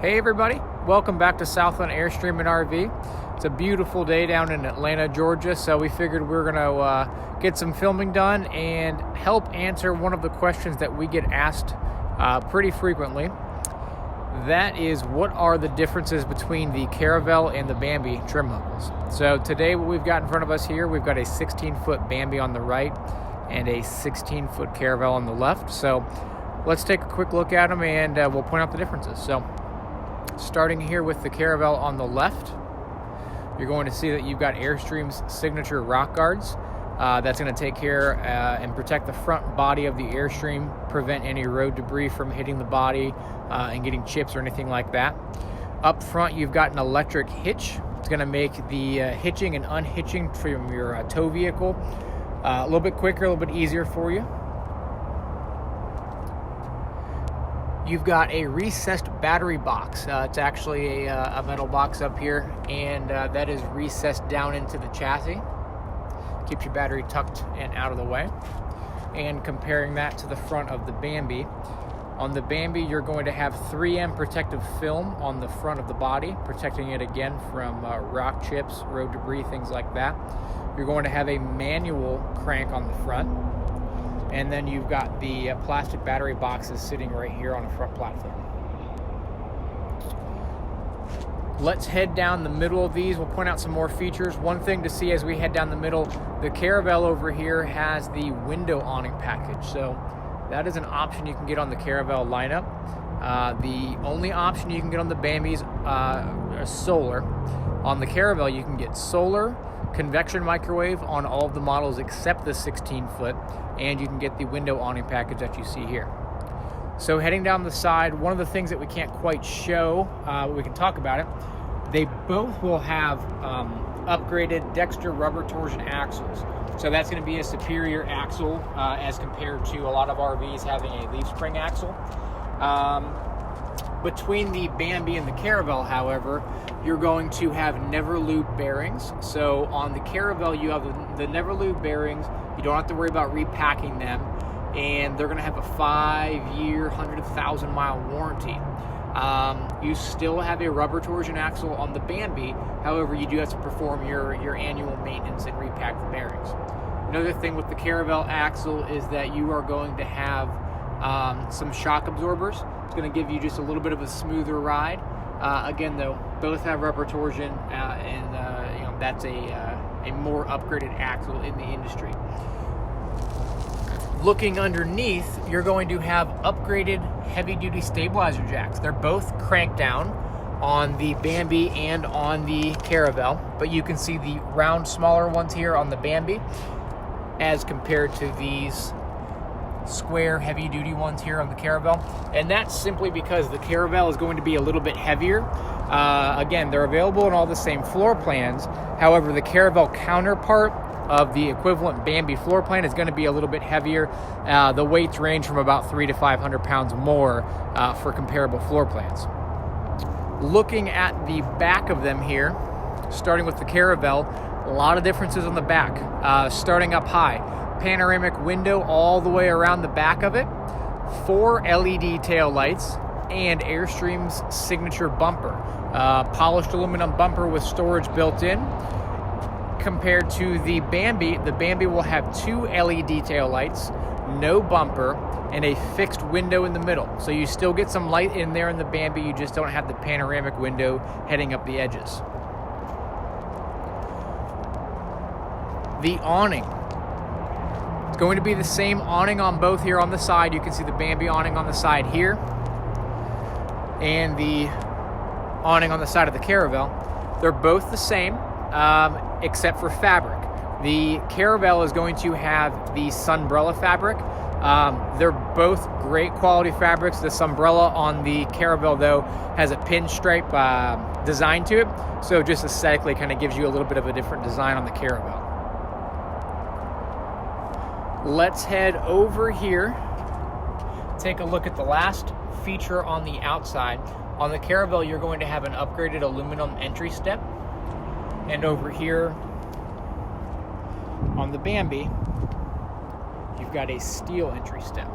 Hey everybody, welcome back to Southland Airstream and RV. It's a beautiful day down in Atlanta, Georgia, so we figured we're going to get some filming done and help answer one of the questions that we get asked pretty frequently. That is, what are the differences between the Caravel and the Bambi trim levels? So today what we've got in front of us here, we've got a 16-foot Bambi on the right and a 16-foot Caravel on the left. So let's take a quick look at them and we'll point out the differences. So starting here with the Caravel on the left, you're going to see that you've got Airstream's signature rock guards. That's going to take care and protect the front body of the Airstream, prevent any road debris from hitting the body and getting chips or anything like that. Up front, you've got an electric hitch. It's going to make the hitching and unhitching from your tow vehicle a little bit quicker, a little bit easier for you. You've got a recessed battery box. It's actually a metal box up here, and that is recessed down into the chassis. Keeps your battery tucked and out of the way. And comparing that to the front of the Bambi, on the Bambi you're going to have 3M protective film on the front of the body, protecting it again from rock chips, road debris, things like that. You're going to have a manual crank on the front. And then you've got the plastic battery boxes sitting right here on the front platform. Let's head down the middle of these. We'll point out some more features. One thing to see as we head down the middle, the Caravel over here has the window awning package. So that is an option you can get on the Caravel lineup. The only option you can get on the Bambis is solar. On the Caravel, you can get solar, convection microwave on all of the models except the 16-foot, and you can get the window awning package that you see here. So heading down the side, one of the things that we can't quite show, we can talk about it, they both will have upgraded Dexter rubber torsion axles. So that's going to be a superior axle as compared to a lot of RVs having a leaf spring axle. Between the Bambi and the Caravel, however, you're going to have never lube bearings. So on the Caravel, you have the never lube bearings. You don't have to worry about repacking them, and they're going to have a 5-year, 100,000 mile warranty. You still have a rubber torsion axle on the Bambi. However, you do have to perform your annual maintenance and repack the bearings. Another thing with the Caravel axle is that you are going to have some shock absorbers. It's going to give you just a little bit of a smoother ride. Again, though, both have rubber torsion, and that's a more upgraded axle in the industry. Looking underneath, you're going to have upgraded heavy-duty stabilizer jacks. They're both cranked down on the Bambi and on the Caravel, but you can see the round, smaller ones here on the Bambi as compared to these square heavy-duty ones here on the Caravel, and that's simply because the Caravel is going to be a little bit heavier. Again, they're available in all the same floor plans. However, the Caravel counterpart of the equivalent Bambi floor plan is going to be a little bit heavier. The weights range from about 300 to 500 pounds more for comparable floor plans. Looking at the back of them here, starting with the Caravel, a lot of differences on the back. Starting up high, panoramic window all the way around the back of it, 4 LED tail lights, and Airstream's signature bumper. Polished aluminum bumper with storage built in. Compared to the Bambi will have 2 LED tail lights, no bumper, and a fixed window in the middle. So you still get some light in there in the Bambi, you just don't have the panoramic window heading up the edges. The awning. It's going to be the same awning on both here on the side. You can see the Bambi awning on the side here, and the awning on the side of the Caravel. They're both the same. Except for fabric. The Caravel is going to have the Sunbrella fabric. They're both great quality fabrics. The Sunbrella on the Caravel, though, has a pinstripe design to it, so just aesthetically kind of gives you a little bit of a different design on the Caravel. Let's head over here, take a look at the last feature on the outside. On the Caravel, you're going to have an upgraded aluminum entry step. And over here on the Bambi, you've got a steel entry step.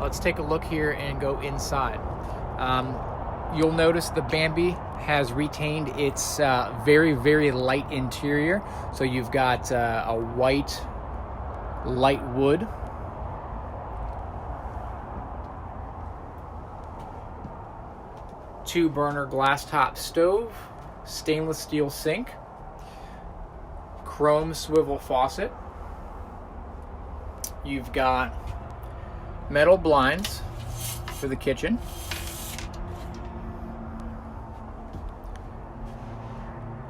let's take a look here and go inside. You'll notice the Bambi has retained its very, very light interior. So you've got a white, light wood. Two burner glass top stove, stainless steel sink, chrome swivel faucet. You've got metal blinds for the kitchen.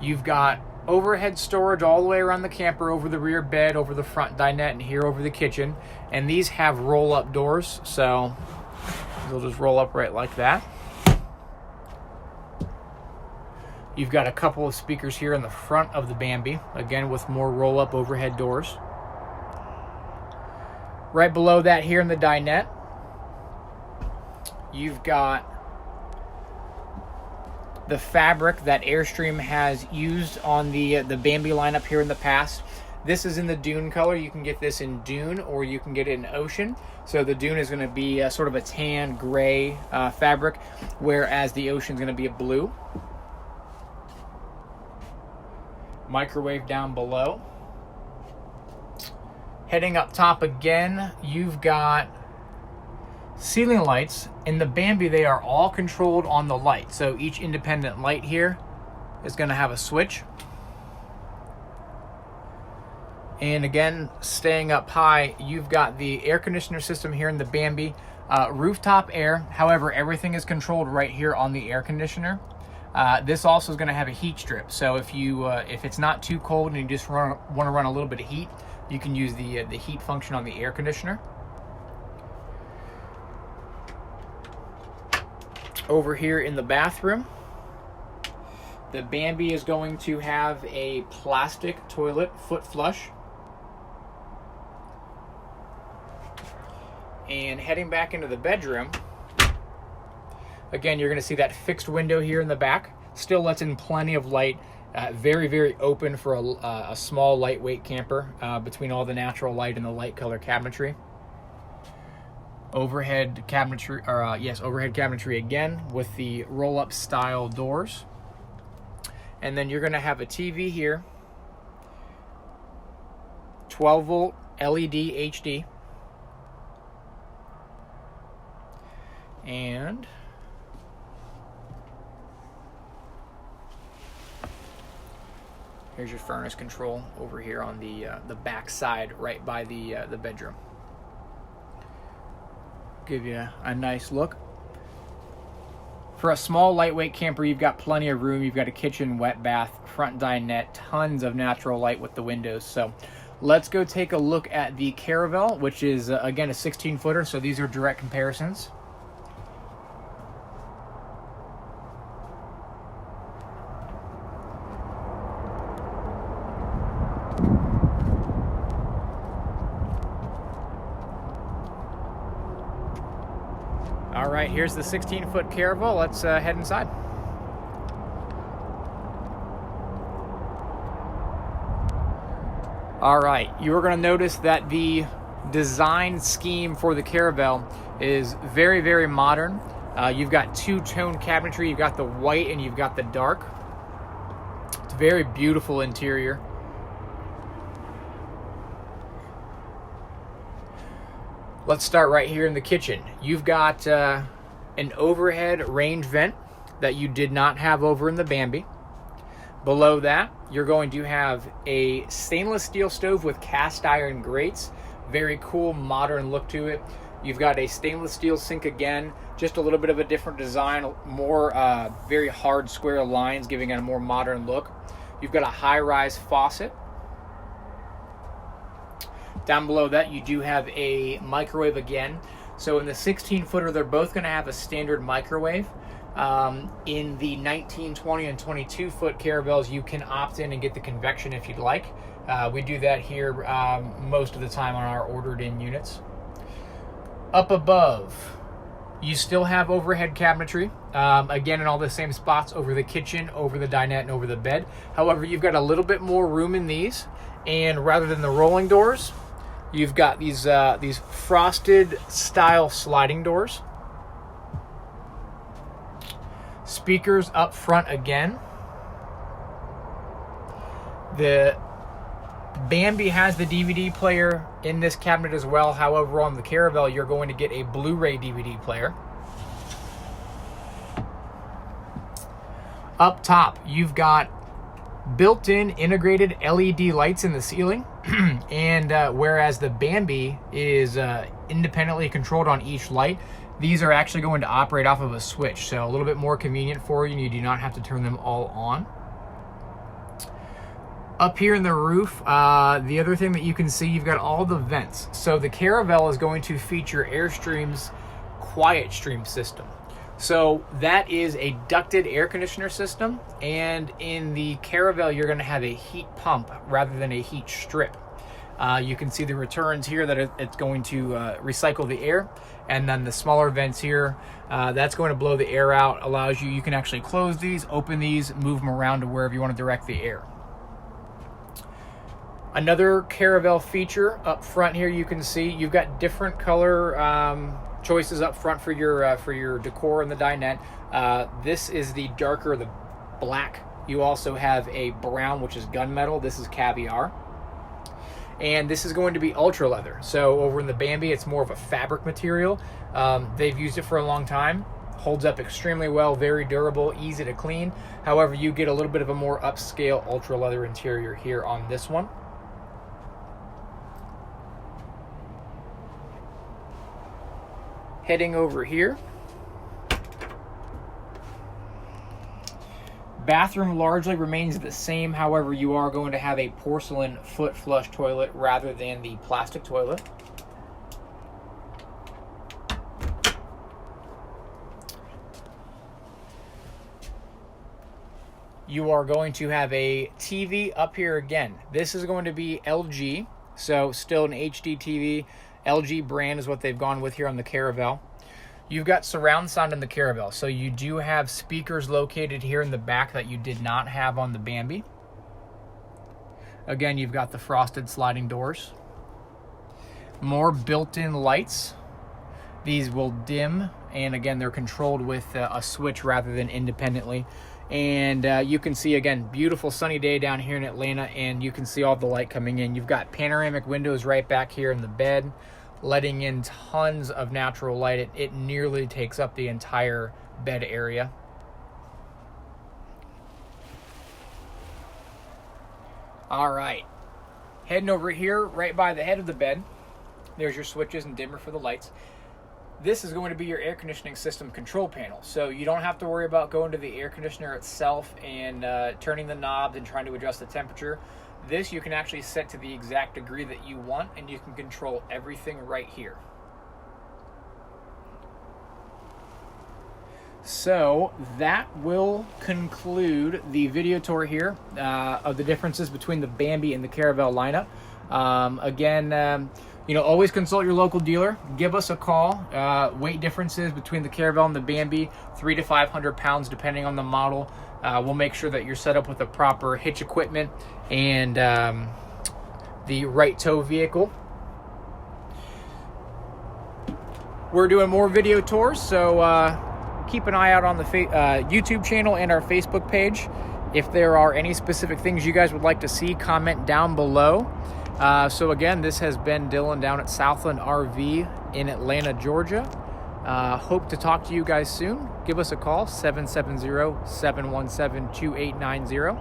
You've got overhead storage all the way around the camper, over the rear bed, over the front dinette, and here over the kitchen. And these have roll-up doors, so they'll just roll up right like that. You've got a couple of speakers here in the front of the Bambi, again with more roll-up overhead doors. Right below that here in the dinette, you've got the fabric that Airstream has used on the Bambi lineup here in the past. This is in the dune color. You can get this in dune or you can get it in ocean. So the dune is going to be sort of a tan gray fabric, whereas the ocean is going to be a blue. Microwave down below. Heading up top again, you've got ceiling lights. In the Bambi, they are all controlled on the light. So each independent light here is going to have a switch. And again, staying up high, you've got the air conditioner system here in the Bambi. Rooftop air, however, everything is controlled right here on the air conditioner. This also is going to have a heat strip. So if it's not too cold and you just want to run a little bit of heat, you can use the heat function on the air conditioner. Over here in the bathroom, the Bambi is going to have a plastic toilet foot flush. And heading back into the bedroom, again, you're going to see that fixed window here in the back. Still lets in plenty of light. Very, very open for a small, lightweight camper between all the natural light and the light color cabinetry. Overhead cabinetry, overhead cabinetry again with the roll-up style doors. And then you're going to have a TV here, 12-volt LED HD. And here's your furnace control over here on the back side, right by the bedroom. Give you a nice look. For a small, lightweight camper, you've got plenty of room. You've got a kitchen, wet bath, front dinette, tons of natural light with the windows. So let's go take a look at the Caravel, which is, again, a 16-footer. So these are direct comparisons. All right, here's the 16-foot Caravel. Let's head inside. All right, you are going to notice that the design scheme for the Caravel is very, very modern. You've got two-tone cabinetry. You've got the white and you've got the dark. It's a very beautiful interior. Let's start right here in the kitchen. You've got an overhead range vent that you did not have over in the Bambi. Below that, you're going to have a stainless steel stove with cast iron grates. Very cool, modern look to it. You've got a stainless steel sink again, just a little bit of a different design, more very hard square lines, giving it a more modern look. You've got a high-rise faucet. Down below that, you do have a microwave again. So in the 16-footer, they're both going to have a standard microwave. In the 19, 20, and 22-foot Caravels, you can opt in and get the convection if you'd like. We do that here most of the time on our ordered-in units. Up above, you still have overhead cabinetry, again in all the same spots over the kitchen, over the dinette, and over the bed. However, you've got a little bit more room in these, and rather than the rolling doors, You've got these frosted style sliding doors. Speakers up front again. The Bambi has the DVD player in this cabinet as well. However, on the Caravel, you're going to get a Blu-ray DVD player. Up top, you've got built-in integrated LED lights in the ceiling. And whereas the Bambi is independently controlled on each light, these are actually going to operate off of a switch. So a little bit more convenient for you, and you do not have to turn them all on. Up here in the roof, the other thing that you can see, you've got all the vents. So the Caravel is going to feature Airstream's Quiet Stream system. So that is a ducted air conditioner system, and in the Caravel you're going to have a heat pump rather than a heat strip. You can see the returns here that it's going to recycle the air, and then the smaller vents here, that's going to blow the air out. Allows you can actually close these, open these, move them around to wherever you want to direct the air. Another Caravel feature up front here, you can see you've got different color choices up front for your decor in the dinette. This is the darker, the black. You also have a brown, which is gunmetal. This is caviar. And this is going to be ultra leather. So over in the Bambi, it's more of a fabric material. They've used it for a long time. Holds up extremely well, very durable, easy to clean. However, you get a little bit of a more upscale ultra leather interior here on this one. Heading over here. Bathroom largely remains the same. However, you are going to have a porcelain foot flush toilet rather than the plastic toilet. You are going to have a TV up here again. This is going to be LG, so still an HD TV. LG brand is what they've gone with here on the Caravel. You've got surround sound in the Caravel, so you do have speakers located here in the back that you did not have on the Bambi. Again, you've got the frosted sliding doors. More built-in lights. These will dim, and again, they're controlled with a switch rather than independently. And you can see, again, beautiful sunny day down here in Atlanta, and you can see all the light coming in. You've got panoramic windows right back here in the bed, letting in tons of natural light. It nearly takes up the entire bed area. All right, heading over here right by the head of the bed. There's your switches and dimmer for the lights. This is going to be your air conditioning system control panel. So you don't have to worry about going to the air conditioner itself and turning the knobs and trying to adjust the temperature. This you can actually set to the exact degree that you want, and you can control everything right here. So that will conclude the video tour here of the differences between the Bambi and the Caravel lineup. Again, always consult your local dealer. Give us a call. Weight differences between the Caravel and the Bambi, 300 to 500 pounds depending on the model. We'll make sure that you're set up with the proper hitch equipment and the right tow vehicle. We're doing more video tours, so keep an eye out on the YouTube channel and our Facebook page. If there are any specific things you guys would like to see, comment down below. So again, this has been Dylan down at Southland RV in Atlanta, Georgia. Hope to talk to you guys soon. Give us a call, 770-717-2890.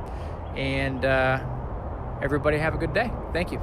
And everybody have a good day. Thank you.